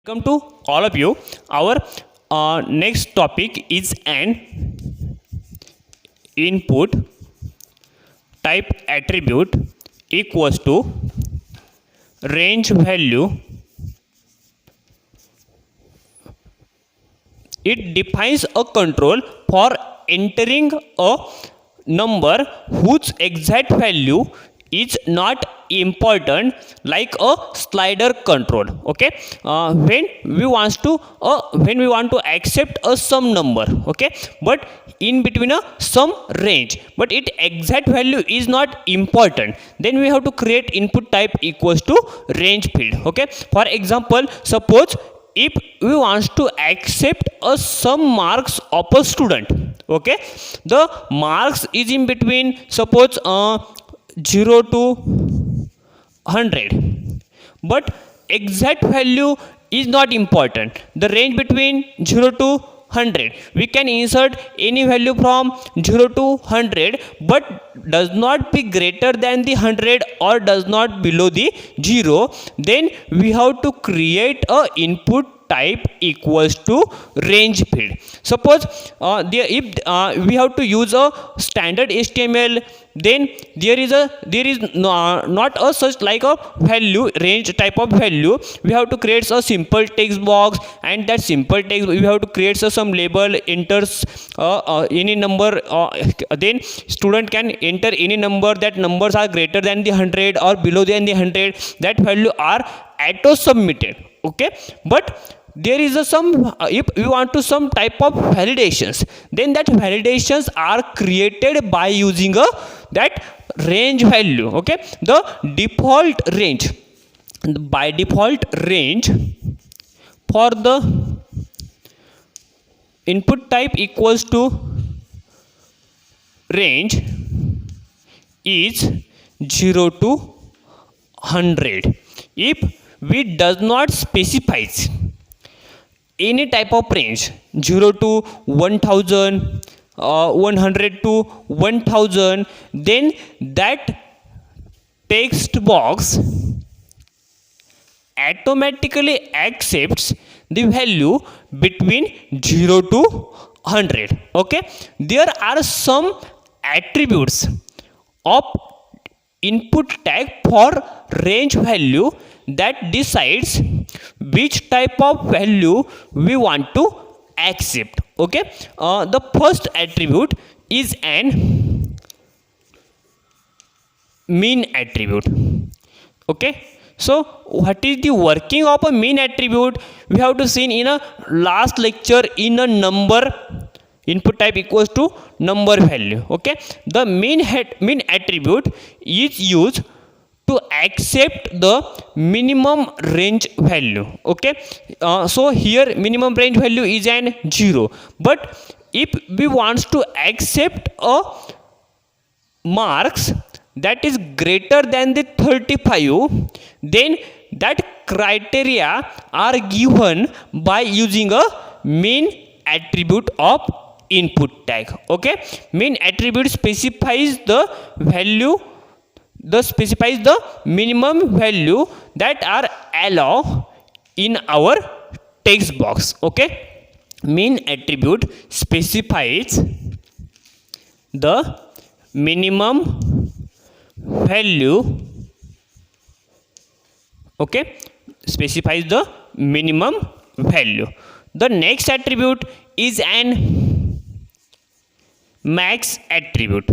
Welcome to all of you. Our next topic is an input type attribute equals to range value. It defines a control for entering a number whose exact value is not important, like a slider control. Okay, when we want to accept a some number, okay, but in between a some range, but its exact value is not important, then we have to create input type equals to range field. Okay, for example, suppose if we want to accept a some marks of a student, okay, the marks is in between, suppose 0 to 100, but exact value is not important. The range between 0 to 100, we can insert any value from 0 to 100, but does not be greater than the 100 or does not below the 0. Then we have to create a input type equals to range field. Suppose if we have to use a standard HTML, then there is not a such like a value range type of value. We have to create a simple text box, and that simple text we have to create some label, enters any number, then student can enter any number, that numbers are greater than the 100 or below than the 100, that value are auto submitted. Okay, but there is some if we want to some type of validations, then that validations are created by using a that range value. Okay, the default range, by default range for the input type equals to range is 0 to 100. If we does not specify any type of range, 0 to 1000, 100 to 1000, then that text box automatically accepts the value between 0 to 100. Okay, there are some attributes of input tag for range value that decides which type of value we want to accept. Okay, the first attribute is an mean attribute. Okay, so what is the working of a mean attribute? We have to see in a last lecture in a number input type equals to number value. Okay, the mean attribute is used to accept the minimum range value. Okay, so here minimum range value is an 0, but if we want to accept a marks that is greater than the 35, then that criteria are given by using a mean attribute of input tag. Okay, mean attribute specifies the value, specifies the minimum value that are allowed in our text box. Okay, mean attribute specifies the minimum value. Okay, specifies the minimum value. The next attribute is an max attribute.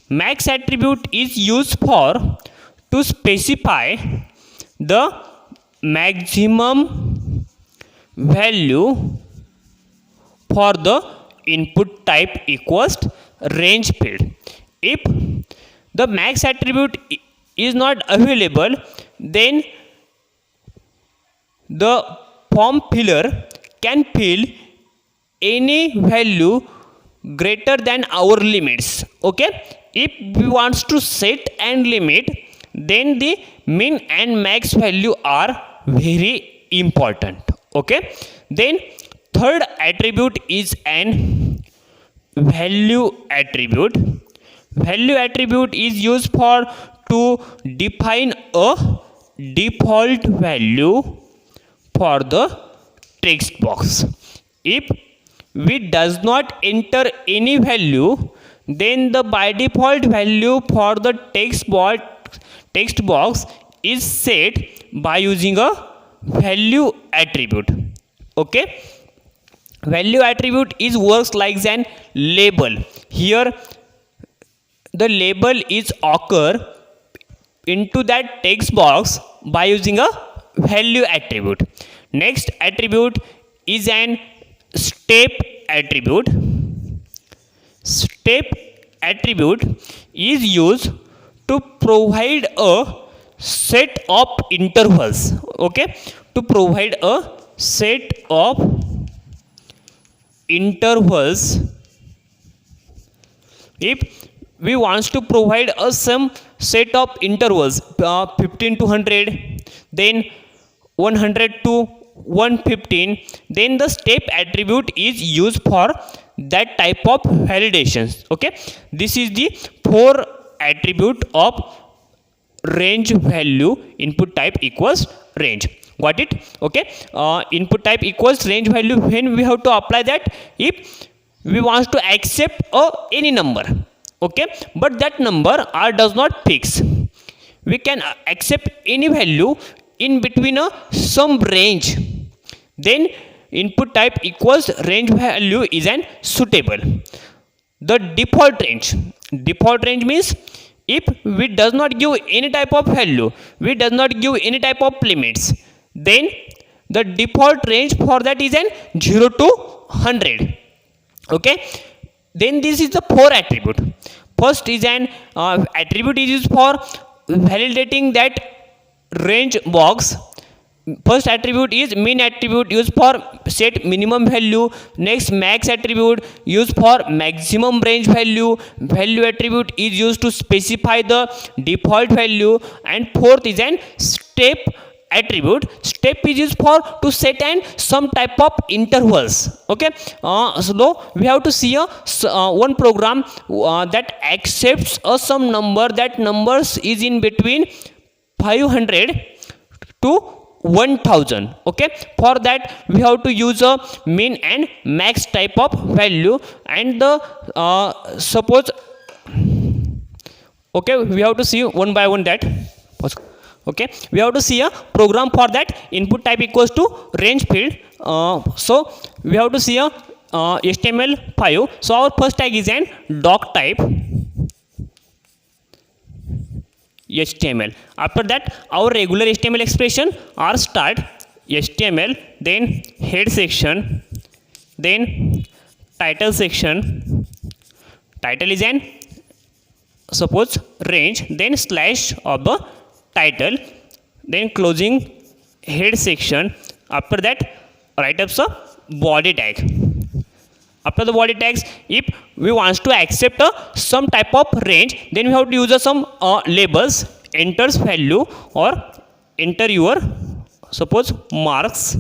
Max attribute is used for to specify the maximum value for the input type equals range field. If the max attribute is not available, then the form filler can fill any value greater than our limits. Okay, if we want to set and limit, then the min and max value are very important. Okay, then third attribute is an value attribute. Value attribute is used for to define a default value for the text box. If we does not enter any value, then the by default value for the text box is set by using a value attribute. Okay, value attribute is works like an label. Here the label is occur into that text box by using a value attribute. Next attribute is an step attribute. Step attribute is used to provide a set of intervals. Okay, to provide a set of intervals. If we wants to provide us some set of intervals 15 to 100, then 100 to 115, then the step attribute is used for that type of validations. Okay, this is the 4 attribute of range value input type equals range. Got it? Okay, input type equals range value. When we have to apply that, if we want to accept any number, okay, but that number does not fix, we can accept any value in between some range, then input type equals range value is an suitable. The default range means if we does not give any type of value, we does not give any type of limits, then the default range for that is an 0 to 100. Okay, then this is the 4 attribute. First is an attribute is used for validating that range box. First attribute is min attribute used for set minimum value. Next max attribute used for maximum range value. Value attribute is used to specify the default value. And fourth is an step attribute. Step is used for to set and some type of intervals. Okay, so we have to see one program that accepts some number, that numbers is in between 500 to 1000. Okay, for that we have to use a min and max type of value, and the suppose, okay, we have to see one by one that. Okay, we have to see a program for that input type equals to range field. So we have to see a HTML5. So our first tag is an doc type HTML. After that our regular HTML expression are start HTML, then head section, then title section. Title is an suppose range, then slash of the title, then closing head section. After that write up some body tag. After the body tags, if we want to accept some type of range, then we have to use some labels. Enters value or enter your suppose marks.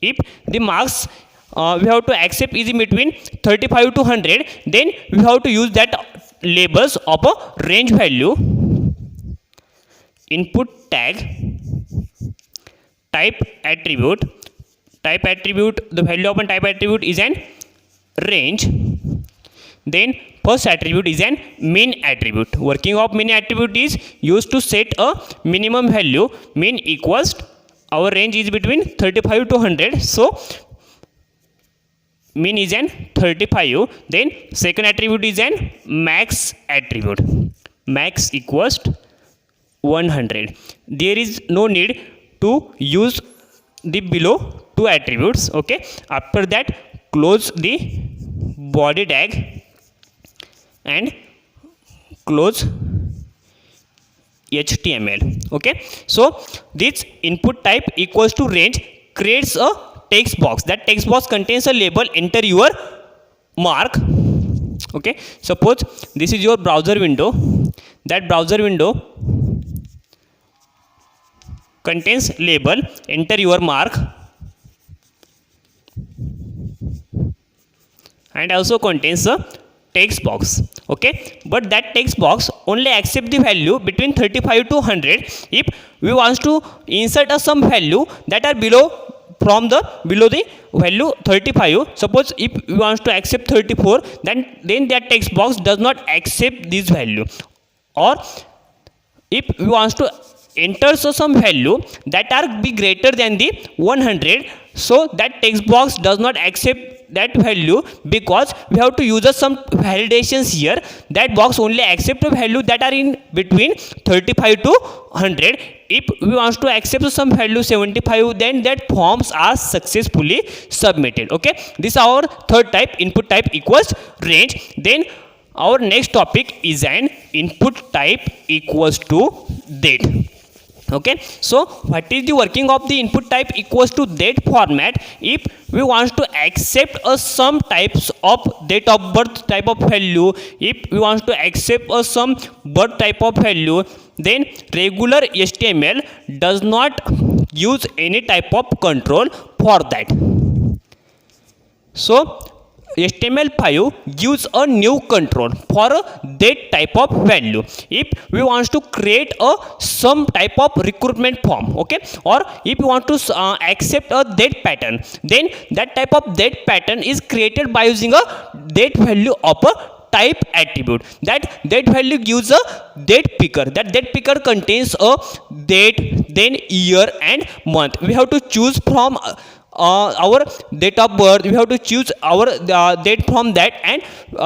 If the marks we have to accept is in between 35 to 100, then we have to use that labels of a range value. Input tag type attribute. Type attribute, the value of a type attribute is an range. Then first attribute is an min attribute. Working of min attribute is used to set a minimum value. Min equals our range is between 35 to 100, so min is an 35. Then second attribute is an max attribute. Max equals 100. There is no need to use the below two attributes. Okay, after that close the body tag and close HTML. Okay, so this input type equals to range creates a text box. That text box contains a label. Enter your mark. Okay, suppose this is your browser window. That browser window contains label. Enter your mark, and also contains a text box. okay, but that text box only accept the value between 35 to 100. If we want to insert a some value that are below the value 35, suppose if we want to accept 34, then that text box does not accept this value. Or if we want to enter some value that are be greater than the 100, so that text box does not accept that value, because we have to use some validations here. That box only accept a value that are in between 35 to 100. If we want to accept some value 75, then that forms are successfully submitted. Okay, this is our third type, input type equals range. Then our next topic is an input type equals to date. Okay, so what is the working of the input type equals to date format? If we want to accept some types of date of birth type of value, if we want to accept some birth type of value, then regular HTML does not use any type of control for that. So HTML5 gives a new control for a date type of value. If we want to create some type of recruitment form, okay, or if you want to accept a date pattern, then that type of date pattern is created by using a date value of a type attribute. That date value gives a date picker. That date picker contains a date, then year and month. We have to choose from our date of birth. We have to choose our date from that and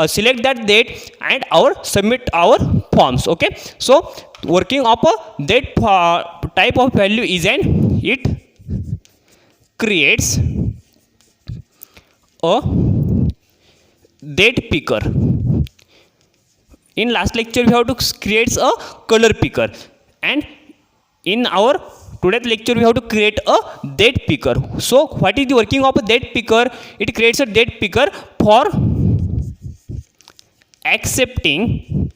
select that date and submit our forms. Okay, so working of a date type of value is it creates a date picker. In last lecture we have to create a color picker, and in our today's lecture we have to create a date picker. So what is the working of a date picker? It creates a date picker for accepting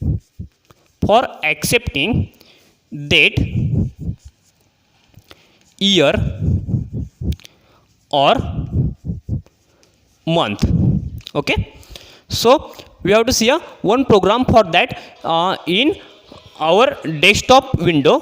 date, year or month. Okay, so we have to see one program for that in our desktop window.